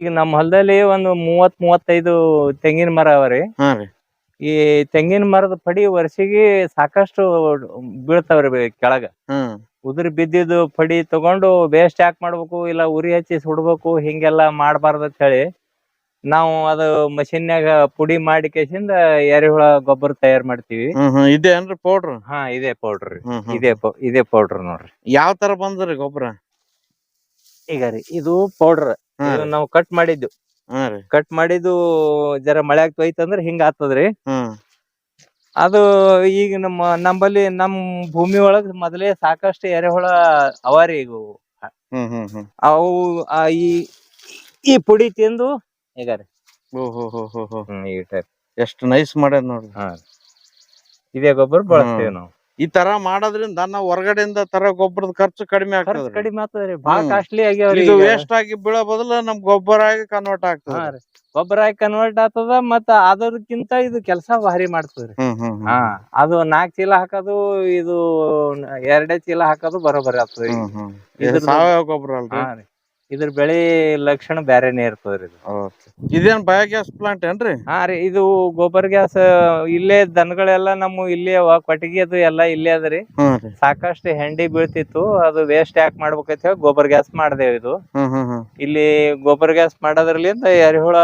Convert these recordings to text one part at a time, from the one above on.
ಈಗ ನಮ್ಮ ಹೊಲದಲ್ಲಿ ಒಂದು 30-35 ತೆಂಗಿನ ಮರ ಅವರಿ. ಹಾ ರೀ. ಈ ತೆಂಗಿನ ಮರದ ಪಡಿ ವರ್ಷಿಗೆ ಸಾಕಷ್ಟು ಬೀಳ್ತಾವ್ರಿ ಕೆಳಗ. ಉದುರಿ ಬಿದ್ದಿದ್ದು ಪಡಿ ತಗೊಂಡು ವೇಸ್ಟ್ ಯಾಕೆ ಮಾಡ್ಬೇಕು, ಇಲ್ಲ ಉರಿ ಹಚ್ಚಿ ಸುಡ್ಬೇಕು, ಹಿಂಗೆಲ್ಲಾ ಮಾಡ್ಬಾರ್ದು ಅಂತ ಹೇಳಿ ನಾವು ಅದು ಮಷಿನ್ಯಾಗ ಪುಡಿ ಮಾಡಿ ಕೇಸಿಂದ ಎರೆಹುಳ ಗೊಬ್ಬರ ತಯಾರು ಮಾಡ್ತೀವಿ. ಇದೆ ಏನ್ರಿ ಪೌಡ್ರ್? ಹಾ ಇದೇ ಪೌಡ್ರ್. ಇದೇ ಪೌಡ್ರ್ ನೋಡ್ರಿ. ಯಾವ ತರ ಬಂದ್ರಿ ಗೊಬ್ಬರ? ಈಗ ರೀ ಇದು ಪೌಡ್ರ್ ನಾವು ಕಟ್ ಮಾಡಿದ್ದು. ಕಟ್ ಮಾಡಿದ್ದು ಜರ ಮಳ್ಯಾಗ ತೊಯ್ತಂದ್ರ ಹಿಂಗ ಆಗ್ತದ್ರಿ. ಅದು ಈಗ ನಮ್ಮಲ್ಲಿ ನಮ್ ಭೂಮಿ ಒಳಗ್ ಮೊದಲೇ ಸಾಕಷ್ಟು ಎರೆಹುಳ ಅವಾರಿ. ಈಗ ಅವು ಈ ಪುಡಿ ತಿಂದು ಈಗ ರೀ ಈ ಟೈಪ್ ಎಷ್ಟು ನೈಸ್ ಮಾಡ್ಯಾರ ನೋಡ್ರಿ. ಇದೇ ಗೊಬ್ಬರ ಬಳಸ್ತೀವಿ ನಾವು. ಈ ತರ ಮಾಡೋದ್ರಿಂದ ನಾವ್ ಹೊರಗಡೆಯಿಂದ ತರ ಗೊಬ್ಬರದ ಖರ್ಚು ಕಡಿಮೆ ಆಗ್ತದೆ. ಕಡಿಮೆ ಆಗ್ತದ್ರಿ, ಬಾಳ ಕಾಸ್ಟ್ಲಿ ಆಗ್ಯಾವ್ರಿ. ಇದು ವೇಸ್ಟ್ ಆಗಿ ಬೀಳೋ ಬದಲು ನಮ್ ಗೊಬ್ಬರ ಆಗಿ ಕನ್ವರ್ಟ್ ಆಗ್ತದೆ. ಗೊಬ್ಬರ ಆಗಿ ಕನ್ವರ್ಟ್ ಆಗ್ತದ. ಮತ್ತ ಅದಕ್ಕಿಂತ ಇದು ಕೆಲಸ ಭಾರಿ ಮಾಡ್ತದ್ರಿ. ಅದು 4 ಚೀಲ ಹಾಕೋದು, ಇದು 2 ಚೀಲ ಹಾಕೋದು ಬರೋಬರಿ ಆಗ್ತದ್ರಿ. ಸಾವಯವ ಗೊಬ್ಬರ ಅಲ್ರಿ. ಇದ್ರ ಬೆಳೆ ಲಕ್ಷಣ ಬ್ಯಾರೆನೇ ಇರ್ತದ್ರಿ. ಇದೇನ್ ಬಯೋಗ್ಯಾಸ್ ಪ್ಲಾಂಟ್ ಏನ್ರಿ? ಹಾ ರೀ, ಇದು ಗೊಬ್ಬರ ಗ್ಯಾಸ್. ಇಲ್ಲೇ ದನಗಳೆಲ್ಲ ನಮ್ಮ ಇಲ್ಲೇ ಕೊಟ್ಟಿಗೆ ಅದು ಎಲ್ಲಾ ಇಲ್ಲೇ ಅದ್ರಿ. ಸಾಕಷ್ಟು ಹೆಂಡಿ ಬೀಳ್ತಿತ್ತು, ಅದು ವೇಸ್ಟ್ ಯಾಕೆ ಮಾಡ್ಬೇಕಂತ ಹೇಳಿ ಗೊಬ್ಬರ ಗ್ಯಾಸ್ ಮಾಡ್ದೇವ್. ಇದು ಇಲ್ಲಿ ಗೊಬ್ಬರ ಗ್ಯಾಸ್ ಮಾಡೋದ್ರಲಿಂದ ಎರೆಹುಳ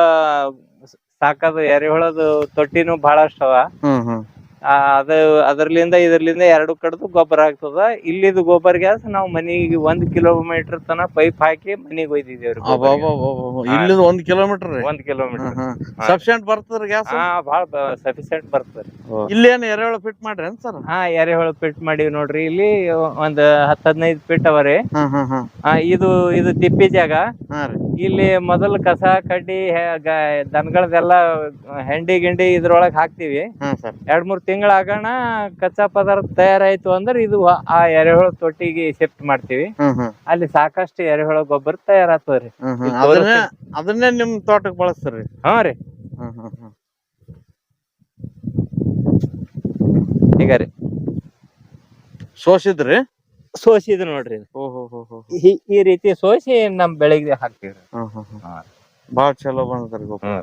ಸಾಕದು, ಎರೆಹುಳದ ತೊಟ್ಟಿನೂ ಬಹಳಷ್ಟು ಅವ. ಅದ್ರಲಿಂದ ಇದ್ರಲಿಂದ 2 ಕಡೆದು ಗೊಬ್ಬರ ಆಗ್ತದ. ಇಲ್ಲಿದು ಗೊಬ್ಬರ ಗ್ಯಾಸ್ ನಾವು ಮನಿಗೆ 1 ಕಿಲೋಮೀಟರ್ ತನ ಪೈಪ್ ಹಾಕಿ ಮನಿಗೆ ಒಯ್ದಿದ್ದೇವ್ರಿ. ಇಲ್ಲಿಂದ 1 ಕಿಲೋಮೀಟರ್? 1 ಕಿಲೋಮೀಟರ್ ಸಫಿಶಿಯಂಟ್ ಬರ್ತದ್ರಿ ಗ್ಯಾಸ್? ಬಹಳ ಸಫಿಶಿಯಂಟ್ ಬರ್ತದ್ರಿ. ಇಲ್ಲಿ ಏನ್ ಎರೆಹುಳ ಫಿಟ್ ಮಾಡ್ರಿ ಸರ್? ಎರೆಹುಳ ಫಿಟ್ ಮಾಡಿವಿ ನೋಡ್ರಿ. ಇಲ್ಲಿ ಒಂದ್ 10-15 ಫೀಟ್ ಅವರಿ. ಇದು ತಿಪ್ಪಿ ಜಾಗ. ಇಲ್ಲಿ ಮೊದಲು ಕಸ ಕಡ್ಡಿ ದನಗಳದೆಲ್ಲ ಹೆಂಡಿ ಗಿಂಡಿ ಇದ್ರೊಳಗ್ ಹಾಕ್ತಿವಿ. 2-3 ತಿಂಗಳ ಆಗೋಣ ಕಚ್ಚಾ ಪದಾರ್ಥ ತಯಾರಾಯ್ತು ಅಂದ್ರೆ ಇದು ಆ ಎರೆಹುಳ ತೊಟ್ಟಿಗೆ ಶಿಫ್ಟ್ ಮಾಡ್ತೀವಿ. ಅಲ್ಲಿ ಸಾಕಷ್ಟು ಎರೆಹುಳ ಗೊಬ್ಬರ ತಯಾರಾಗ್ತದ್ರಿ. ಅದನ್ನೇ ನಿಮ್ ತೋಟಕ್ಕೆ ಬಳಸ್ತೀರಿ? ಹಾ ರೀ. ಈಗ ರೀ ಸೋಸಿದ್ರಿ? ಸೋಸಿದ್ ನೋಡ್ರಿ. ಈ ರೀತಿ ಸೋಸಿ ನಮ್ ಬೆಳೆಗೆ ಹಾಕ್ತಿವ್ರಿ. ಬಾಳ ಚಲೋ ಬಂದ್ರಿ ಗೊಬ್ಬರ.